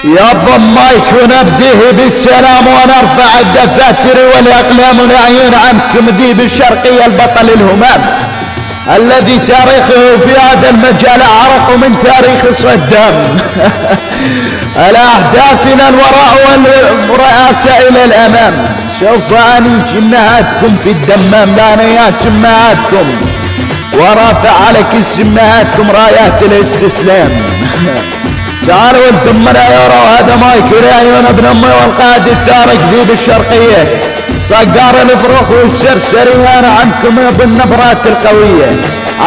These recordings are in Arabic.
يابا المايك ونبديه بالسلام ونرفع الدفاتر والاقلام والعيون عنكم ذيب الشرقية البطل الهمام الذي تاريخه في هذا المجال اعرق من تاريخ صدام. الاحداث الى الوراء والرئاسة الى الامام. سوف اني جماعاتكم في الدمام لانيات جماعاتكم ورافع على كس جماعاتكم رايات الاستسلام. تعالوا انتم من يورو هذا مايك العيون ابن امي والقائد التارك ذيب الشرقية صقار الفروخ والسرسري انا عنكم بالنبرات القوية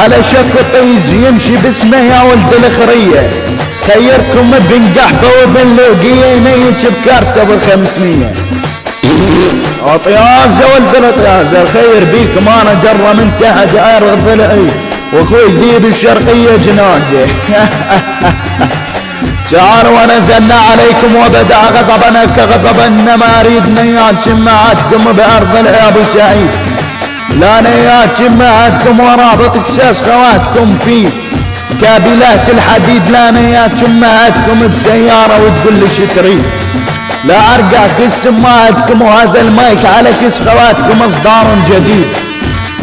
على شك طيز يمشي باسمه يا ولد الخرية خيركم بن قحبة وبن لوقية يميج بكارته بالخمسمية. اطيازة ولد الاطيازة الخير بيكم انا جرة من تحت عرض ضلعي واخوي ذيب الشرقية جنازة. تعالوا ونزلنا عليكم وبدأ غضبنا كغضب النماريد نيات جماعتكم بأرض الأبو سعيد لا نيات جماعتكم ورابط اكساس خواتكم في كابلات الحديد لا نيات جماعتكم بسيارة وتقول لي شو تريد لا ارقع كس امهاتكم وهذا المايك على كس خواتكم اصدار جديد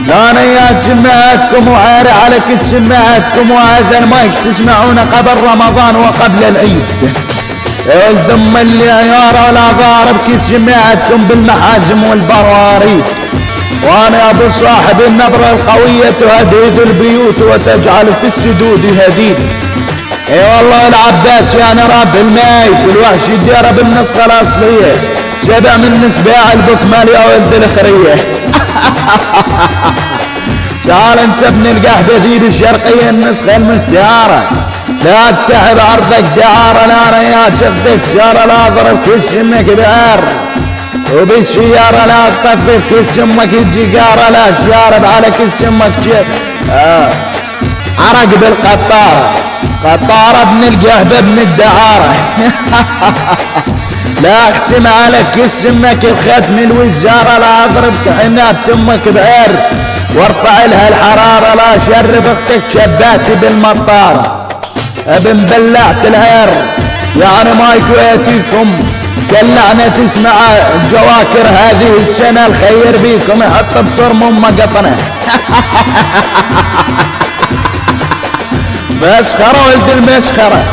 لا نيات جماعتكم وعاري على كس جماعتكم وهذا المايك تسمعون قبل رمضان وقبل العيد يا ولد ام اللي يارى ولا ضارب كس جماعتكم بالمحازم والبراريد وانا ابو صاحب النبرة القوية تهدد البيوت وتجعل في السدود هديد. اي والله العباس يا نراب المايك والوحش الديارة بالنسخة الاصلية سبع من نسباع البكمال يا ولد الخرية. تعال انت ابن القحبة ذيب الشرقية النسخة المستعارة لا تتعب عرضك دعارة لا ريات شفتك سارة لا ضرب كس امك بعار وبالسيارة لا تطفف كس امك الجقارة لا شارب على كس امك عرق بالقطارة قطارة ابن القحبة ابن الدعارة. لا اختم على كس امك بختم الوزارة لا اضرب كحنات امك بعر وارفع لها الحرارة لا شرب اختك شباتي بالمطارة ابن بلعت العر يعني مايكو ياتيكم كاللعنة تسمع الجواكر هذه السنة الخير بيكم يحط بصرم ام قطنة. مسخرة ولد المسخرة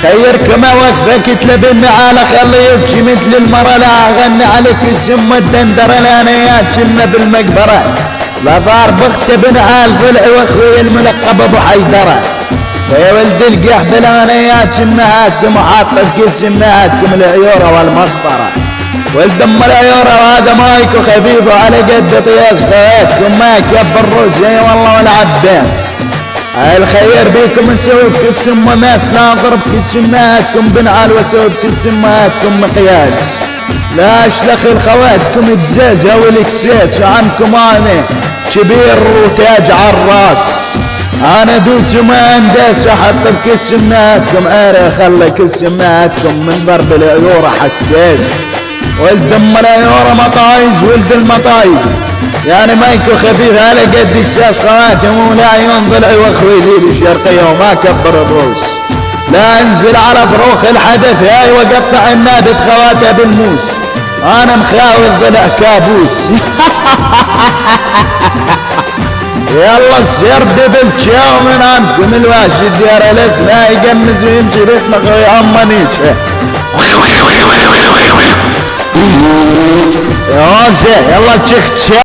خيركم وقفك تلبن على خلي يبكي مثل المرة لا اغني عليك السم الدندرة لانيات شمة بالمقبرة لا ضار بخت بن عال ضلع واخوي الملقب ابو حيدرة يا ولد القحبة لانيات شمهاتكم وحاطة كيس شمهاتكم العيورة والمسطرة ولد ام العيورة وهذا مايكو خفيف وعلى قد طياس خواتكم ماك يا الروس يا والله والعباس الخير بيكم نسوي بكس ماس لا اضرب كس شمهاتكم بنعال واسوي بكس شمهاتكم مقياس لا اشلخ الخواتكم بزازة والاكساس عنكم انا كبير وتاج عالراس انا دوس وما انداس احط بكس شمهاتكم اري خلي كس شمهاتكم من ضرب العيورة حساس ولد ام العيورة مطايز ولد المطايز يعني مايكو خفيف على قد اكساس خواتم ولا عيون ضلعي واخوي ذيب الشرقية وما كبر الروس لا انزل على فروخ الحدث هاي وقطع النابت خواتها بالموس انا مخاوي الضلع كابوس. يلا السير دبل تشاو من عندكم الواشي ديار الاسماء يقمز ويمشي باسم اخوي عمانيتشه يا زي يلا تشيخ